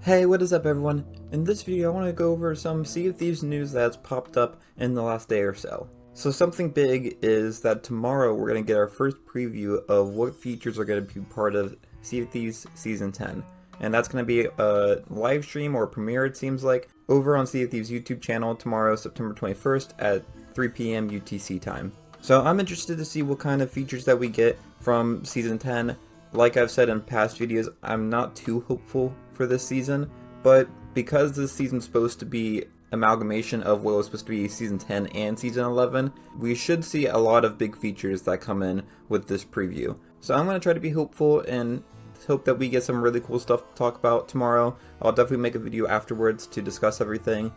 Hey, what is up everyone? In this video I want to go over some Sea of Thieves news that's popped up in the last day or so. So something big is that tomorrow we're going to get our first preview of what features are going to be part of Sea of Thieves Season 10. And that's going to be a live stream or premiere, it seems like, over on Sea of Thieves YouTube channel tomorrow, September 21st at 3 p.m. UTC time. So I'm interested to see what kind of features that we get from Season 10. Like I've said in past videos, I'm not too hopeful for this season, but because this season's supposed to be amalgamation of what was supposed to be Season 10 and Season 11, we should see a lot of big features that come in with this preview. So I'm going to try to be hopeful and hope that we get some really cool stuff to talk about tomorrow. I'll definitely make a video afterwards to discuss everything.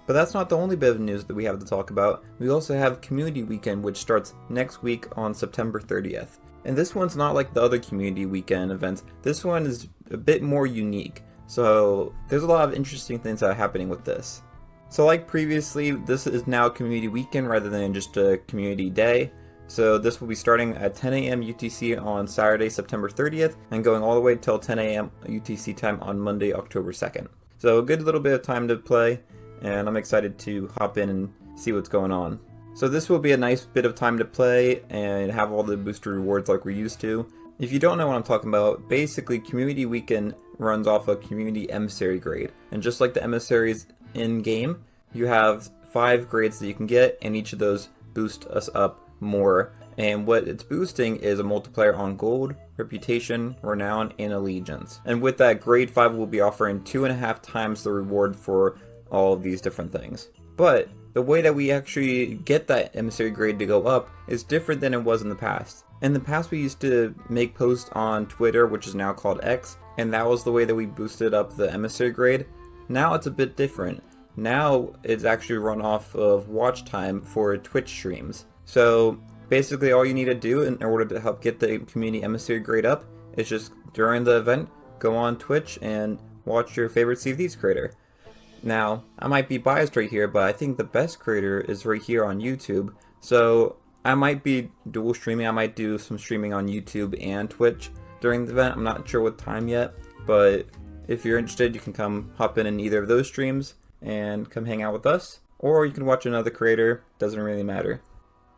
But that's not the only bit of news that we have to talk about. We also have Community Weekend, which starts next week on September 30th. And this one's not like the other Community Weekend events. This one is a bit more unique. So there's a lot of interesting things that are happening with this. So like previously, this is now Community Weekend rather than just a Community Day. So this will be starting at 10 a.m. UTC on Saturday, September 30th, and going all the way till 10 a.m. UTC time on Monday, October 2nd. So a good little bit of time to play, and I'm excited to hop in and see what's going on. So this will be a nice bit of time to play and have all the booster rewards like we're used to. If you don't know what I'm talking about, basically Community Weekend runs off a Community Emissary grade. And just like the emissaries in-game, you have 5 grades that you can get, and each of those boost us up more. And what it's boosting is a multiplier on gold, reputation, renown, and allegiance. And with that, grade 5 will be offering 2.5 times the reward for all of these different things. But the way that we actually get that emissary grade to go up is different than it was in the past. In the past we used to make posts on Twitter, which is now called X, and that was the way that we boosted up the emissary grade. Now it's a bit different. Now it's actually run off of watch time for Twitch streams. So basically all you need to do in order to help get the community emissary grade up is just during the event go on Twitch and watch your favorite Sea of Thieves creator. Now, I might be biased right here, but I think the best creator is right here on YouTube. So I might be dual streaming. I might do some streaming on YouTube and Twitch during the event. I'm not sure what time yet, but if you're interested, you can come hop in either of those streams and come hang out with us. Or you can watch another creator. Doesn't really matter.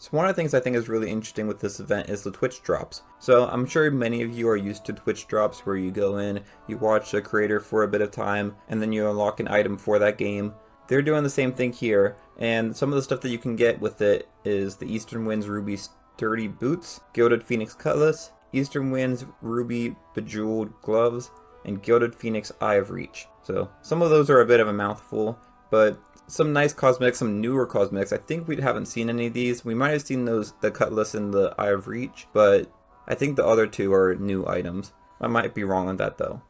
So one of the things I think is really interesting with this event is the Twitch drops. So I'm sure many of you are used to Twitch drops where you go in, you watch a creator for a bit of time, and then you unlock an item for that game. They're doing the same thing here, and some of the stuff that you can get with it is the Eastern Winds Ruby Sturdy Boots, Gilded Phoenix Cutlass, Eastern Winds Ruby Bejeweled Gloves, and Gilded Phoenix Eye of Reach. So some of those are a bit of a mouthful, but some nice cosmetics, some newer cosmetics. I think we haven't seen any of these. We might have seen the Cutlass and the Eye of Reach, but I think the other two are new items. I might be wrong on that though.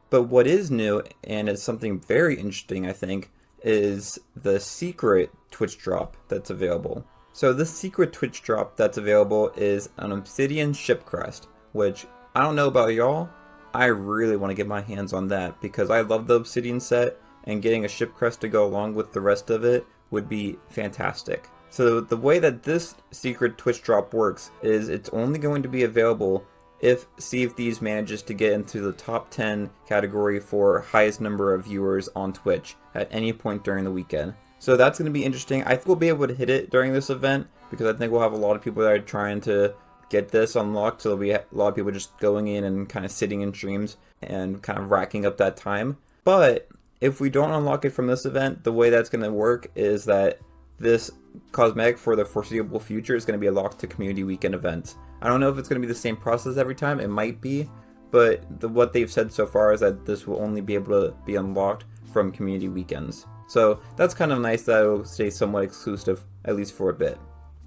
But what is new, and is something very interesting I think, is the secret Twitch drop that's available. So this secret Twitch drop that's available is an Obsidian Ship Crest, which I don't know about y'all, I really want to get my hands on that because I love the Obsidian set, and getting a ship crest to go along with the rest of it would be fantastic. So the way that this secret Twitch drop works is it's only going to be available if Sea of Thieves manages to get into the top 10 category for highest number of viewers on Twitch at any point during the weekend. So that's going to be interesting. I think we'll be able to hit it during this event because I think we'll have a lot of people that are trying to get this unlocked. So there'll be a lot of people just going in and kind of sitting in streams and kind of racking up that time. But if we don't unlock it from this event, the way that's going to work is that this cosmetic for the foreseeable future is going to be locked to Community Weekend events. I don't know if it's going to be the same process every time. It might be, but what they've said so far is that this will only be able to be unlocked from Community Weekends. So that's kind of nice that it will stay somewhat exclusive, at least for a bit.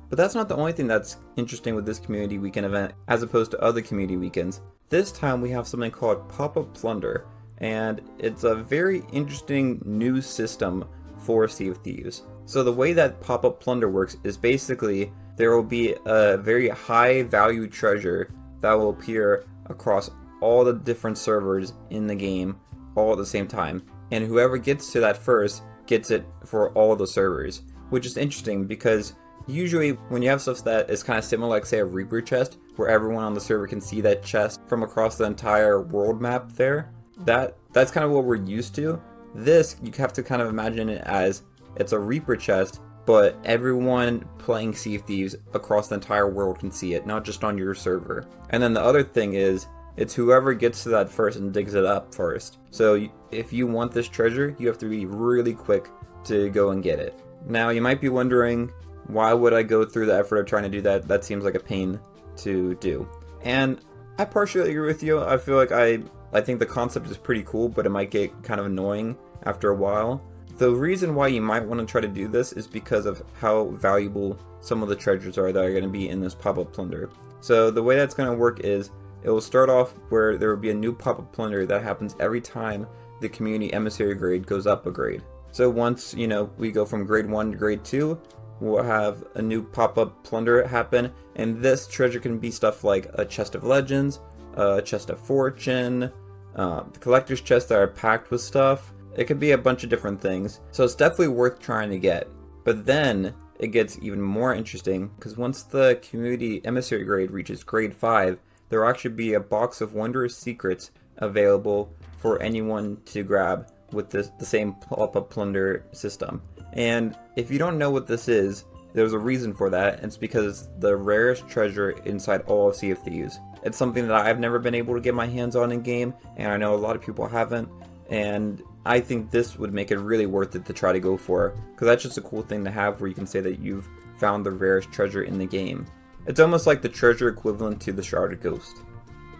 But that's not the only thing that's interesting with this Community Weekend event as opposed to other Community Weekends. This time we have something called Pop-Up Plunder. And it's a very interesting new system for Sea of Thieves. So the way that Pop-Up Plunder works is basically there will be a very high value treasure that will appear across all the different servers in the game all at the same time. And whoever gets to that first gets it for all the servers, which is interesting because usually when you have stuff that is kind of similar, like say a Reaper chest, where everyone on the server can see that chest from across the entire world map there, that That's kind of what we're used to. This, you have to kind of imagine it as it's a Reaper chest, but everyone playing Sea of Thieves across the entire world can see it, not just on your server. And then the other thing is, it's whoever gets to that first and digs it up first. So if you want this treasure, you have to be really quick to go and get it. Now you might be wondering, why would I go through the effort of trying to do that? That seems like a pain to do. And I partially agree with you. I feel like I think the concept is pretty cool, but it might get kind of annoying after a while. The reason why you might want to try to do this is because of how valuable some of the treasures are that are going to be in this pop-up plunder. So the way that's going to work is, it will start off where there will be a new pop-up plunder that happens every time the community emissary grade goes up a grade. So once, we go from grade 1 to grade 2, we'll have a new pop-up plunder happen, and this treasure can be stuff like a chest of legends, a chest of fortune, collector's chests that are packed with stuff. It could be a bunch of different things, so it's definitely worth trying to get. But then it gets even more interesting, because once the community emissary grade reaches grade 5, there will actually be a box of wondrous secrets available for anyone to grab with the same pop-up plunder system. And if you don't know what this is, there's a reason for that, and it's because the rarest treasure inside all of Sea of Thieves. It's something that I've never been able to get my hands on in game, and I know a lot of people haven't, and I think this would make it really worth it to try to go for, because that's just a cool thing to have where you can say that you've found the rarest treasure in the game. It's almost like the treasure equivalent to the Shrouded Ghost.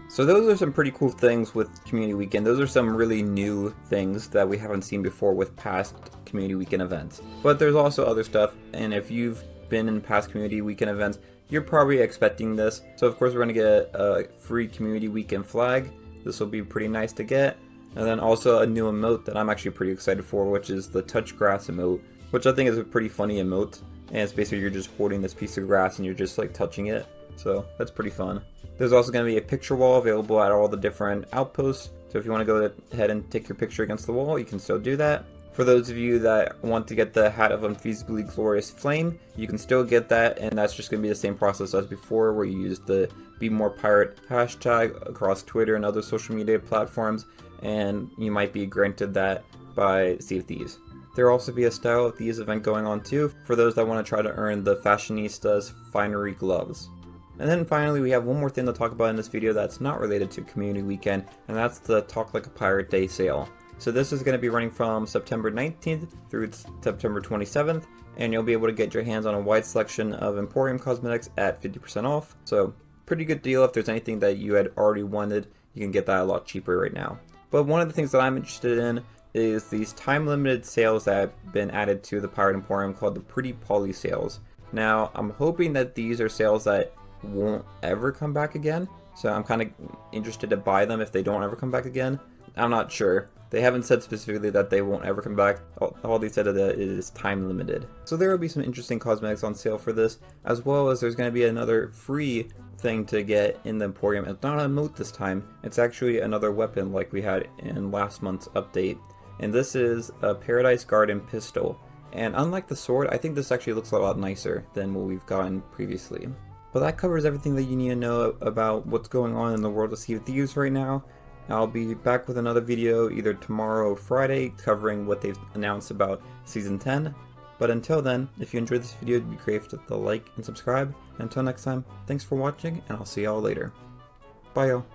So those are some pretty cool things with Community Weekend. Those are some really new things that we haven't seen before with past Community Weekend events. But there's also other stuff, and if you've been in past Community Weekend events, you're probably expecting this. So of course we're going to get a free Community Weekend flag. This will be pretty nice to get. And then also a new emote that I'm actually pretty excited for, which is the Touch Grass emote, which I think is a pretty funny emote. And it's basically you're just holding this piece of grass and you're just like touching it. So that's pretty fun. There's also going to be a picture wall available at all the different outposts. So if you want to go ahead and take your picture against the wall, you can still do that. For those of you that want to get the Hat of Unfeasibly Glorious Flame, you can still get that, and that's just going to be the same process as before, where you use the Be More Pirate hashtag across Twitter and other social media platforms, and you might be granted that by Sea of Thieves. There will also be a Style of Thieves event going on too, for those that want to try to earn the Fashionistas Finery Gloves. And then finally, we have one more thing to talk about in this video that's not related to Community Weekend, and that's the Talk Like a Pirate Day sale. So this is going to be running from September 19th through September 27th, and you'll be able to get your hands on a wide selection of Emporium cosmetics at 50% off. So pretty good deal. If there's anything that you had already wanted, you can get that a lot cheaper right now. But one of the things that I'm interested in is these time-limited sales that have been added to the Pirate Emporium called the Pretty Polly sales. Now, I'm hoping that these are sales that won't ever come back again, so I'm kind of interested to buy them if they don't ever come back again. I'm not sure. They haven't said specifically that they won't ever come back. All they said is that it is time limited. So there will be some interesting cosmetics on sale for this, as well as there's going to be another free thing to get in the Emporium. It's not an emote this time. It's actually another weapon like we had in last month's update. And this is a Paradise Garden pistol. And unlike the sword, I think this actually looks a lot nicer than what we've gotten previously. But that covers everything that you need to know about what's going on in the world of Sea of Thieves right now. I'll be back with another video either tomorrow or Friday covering what they've announced about Season 10. But until then, if you enjoyed this video, it'd be great to hit the like and subscribe. And until next time, thanks for watching, and I'll see y'all later. Bye y'all.